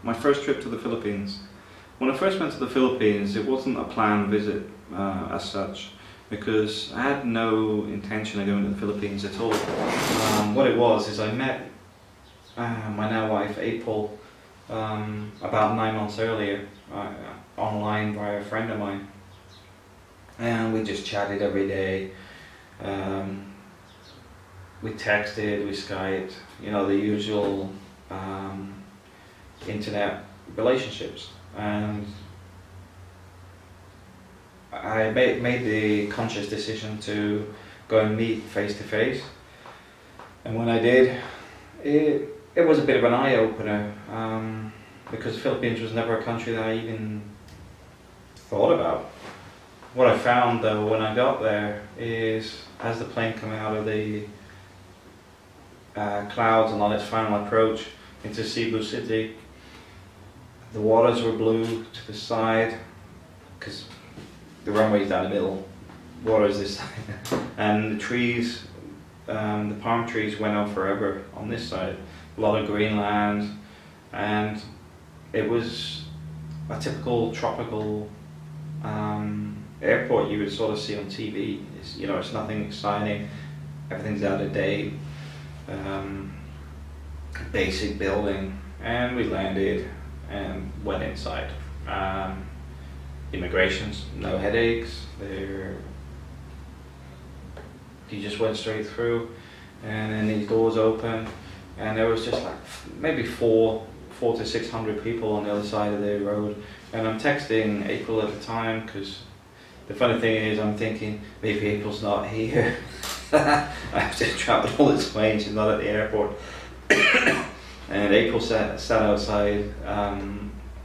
My first trip to the Philippines. When I first went to the Philippines, it wasn't a planned visit as such, because I had no intention of going to the Philippines at all. What it was is I met my now wife April about 9 months earlier online by a friend of mine, and we just chatted every day. We texted, we Skyped, you know, the usual internet relationships, and I made the conscious decision to go and meet face to face, and when I did, it was a bit of an eye-opener, because the Philippines was never a country that I even thought about. What I found though when I got there is, as the plane came out of the clouds and on its final approach into Cebu City, the waters were blue to the side, because the runway's down the middle, water is this side, and the trees, the palm trees went on forever on this side, a lot of green land, and it was a typical tropical airport you would sort of see on TV. It's, you know, it's nothing exciting, everything's out of date, basic building, and we landed and went inside. Immigration's no headaches, you just went straight through, and then these doors open, and there was just like maybe 400 to 600 people on the other side of the road. And I'm texting April at the time, because the funny thing is I'm thinking maybe April's not here. I've just traveled all this way, she's not at the airport. And April sat outside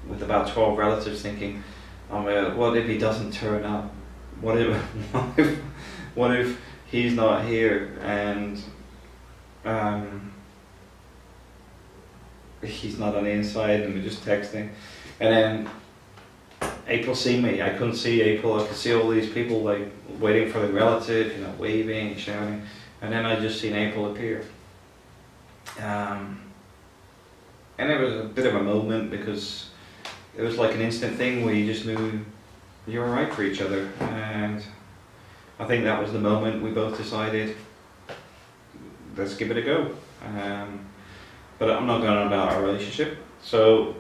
with about 12 relatives, thinking, oh my, what if he doesn't turn up? What if he's not here, and he's not on the inside, and we're just texting. And then April see me. I couldn't see April. I could see all these people like waiting for the relative, you know, waving, shouting, and then I just seen April appear. And it was a bit of a moment, because it was like an instant thing where you just knew you were right for each other, and I think that was the moment we both decided, let's give it a go. But I'm not going on about our relationship. So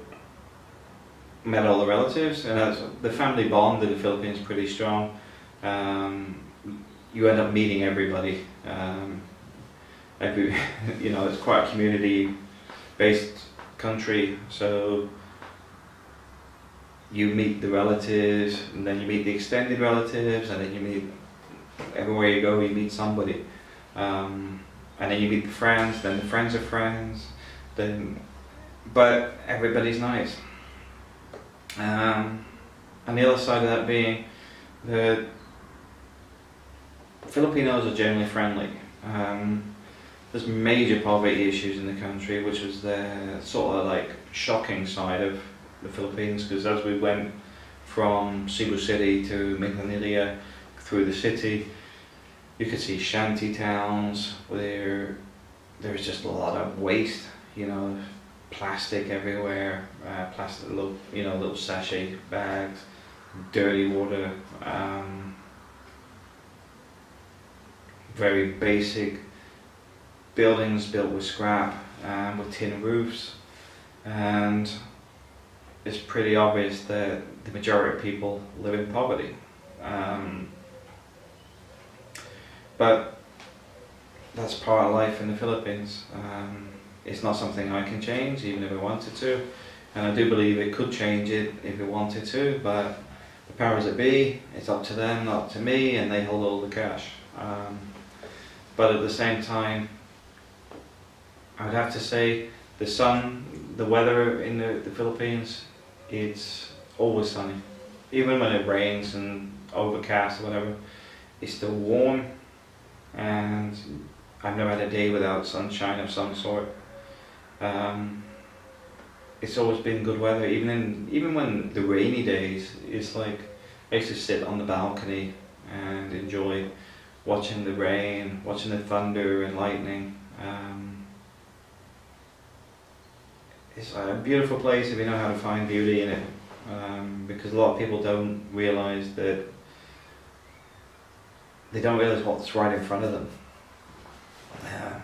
met all the relatives, and as the family bond in the Philippines is pretty strong. You end up meeting everybody. You know, it's quite a community-based country, so you meet the relatives, and then you meet the extended relatives, and then you meet, everywhere you go you meet somebody, and then you meet the friends, then the friends of friends, but everybody's nice. And the other side of that being, the Filipinos are generally friendly. There's major poverty issues in the country, which was the sort of like shocking side of the Philippines, because as we went from Cebu City to Manila through the city, you could see shanty towns where there was just a lot of waste, you know, plastic everywhere, plastic little, you know, little sachet bags, dirty water, very basic buildings built with scrap, with tin roofs, and it's pretty obvious that the majority of people live in poverty. But that's part of life in the Philippines. It's not something I can change, even if I wanted to, and I do believe it could change it if it wanted to, but the powers that be, it's up to them, not up to me, and they hold all the cash. But at the same time, I would have to say the sun, the weather in the Philippines, it's always sunny. Even when it rains and overcast or whatever, it's still warm, and I've never had a day without sunshine of some sort. It's always been good weather, even when the rainy days, it's like I used to sit on the balcony and enjoy watching the rain, watching the thunder and lightning. it's a beautiful place if you know how to find beauty in it, because a lot of people don't realise that, they don't realise what's right in front of them.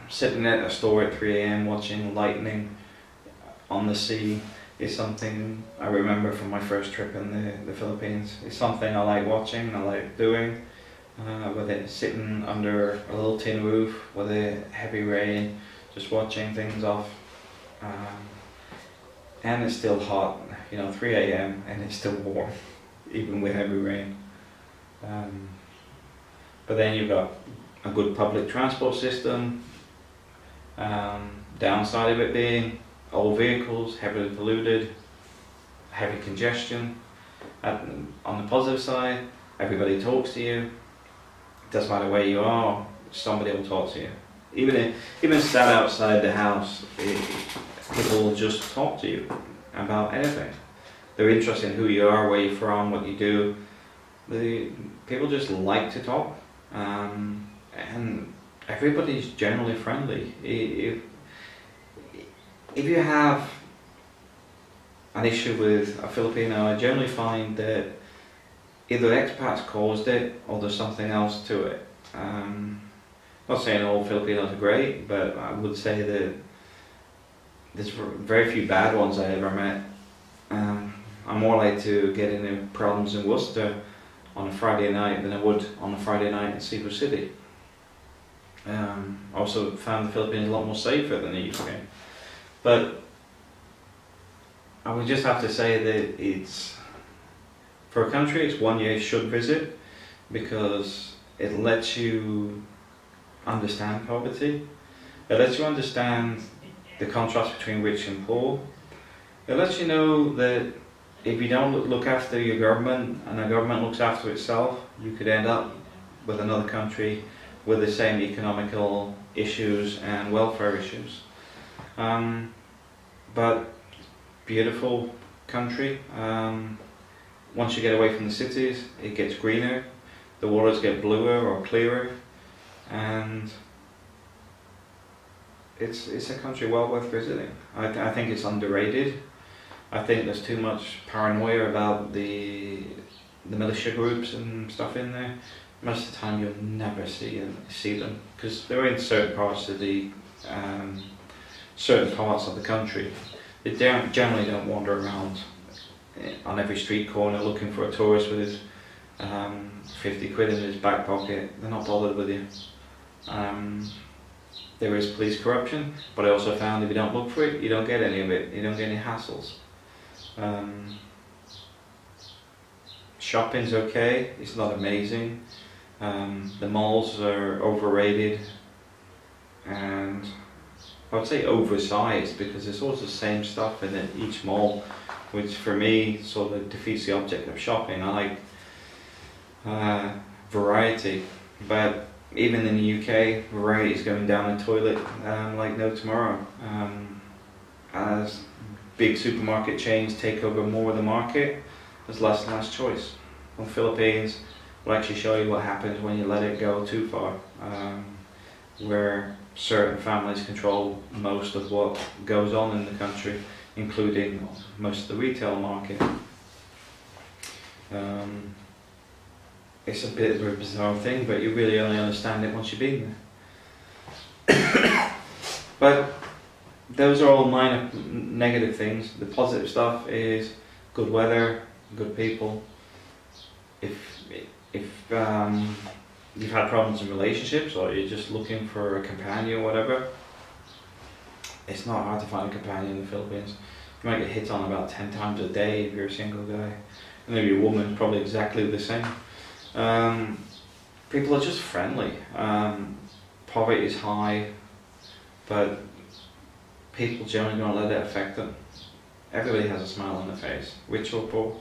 Sitting at a store at 3 AM watching lightning on the sea is something I remember from my first trip in the Philippines. It's something I like watching, I like doing, with it sitting under a little tin roof with a heavy rain, just watching things off. And it's still hot, 3 AM and it's still warm, even with heavy rain. But then you've got a good public transport system. Downside of it being old vehicles, heavily polluted, heavy congestion. On the positive side, everybody talks to you. It doesn't matter where you are, somebody will talk to you. Even sat outside the house, people will just talk to you about anything. They're interested in who you are, where you're from, what you do. People just like to talk, and everybody's generally friendly. If you have an issue with a Filipino, I generally find that either expats caused it or there's something else to it. Not saying all Filipinos are great, but I would say that there's very few bad ones I ever met. I'm more likely to get into problems in Worcester on a Friday night than I would on a Friday night in Cebu City. Also found the Philippines a lot more safer than the UK. But I would just have to say that it's, for a country, it's one you should visit, because it lets you understand poverty. It lets you understand the contrast between rich and poor. It lets you know that if you don't look after your government and the government looks after itself, you could end up with another country with the same economical issues and welfare issues. But beautiful country. Once you get away from the cities, it gets greener, the waters get bluer or clearer, and it's a country well worth visiting. I think it's underrated. I think there's too much paranoia about the militia groups and stuff in there. Most of the time you'll never see them, because they're in certain parts of the country. They generally don't wander around on every street corner looking for a tourist with his 50 quid in his back pocket. They're not bothered with you. There is police corruption, but I also found if you don't look for it, you don't get any of it. You don't get any hassles. Shopping's okay, it's not amazing. The malls are overrated, and I would say oversized, because there's always the same stuff in each mall, which for me sort of defeats the object of shopping. I like variety, but even in the UK, variety is going down the toilet like no tomorrow. As big supermarket chains take over more of the market, there's less and less choice. In the Philippines, will actually show you what happens when you let it go too far, where certain families control most of what goes on in the country, including most of the retail market. It's a bit of a bizarre thing, but you really only understand it once you've been there. But those are all minor negative things. The positive stuff is good weather, good people. If you've had problems in relationships, or you're just looking for a companion or whatever, it's not hard to find a companion in the Philippines. You might get hit on about 10 times a day if you're a single guy. And maybe a woman, probably exactly the same. People are just friendly. Poverty is high, but people generally don't let it affect them. Everybody has a smile on their face, rich or poor.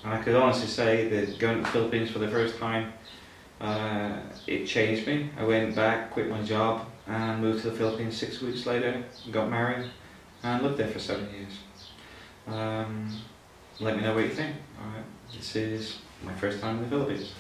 And I could honestly say that going to the Philippines for the first time, it changed me. I went back, quit my job, and moved to the Philippines 6 weeks later, got married, and lived there for 7 years. Let me know what you think. Alright, this is my first time in the Philippines.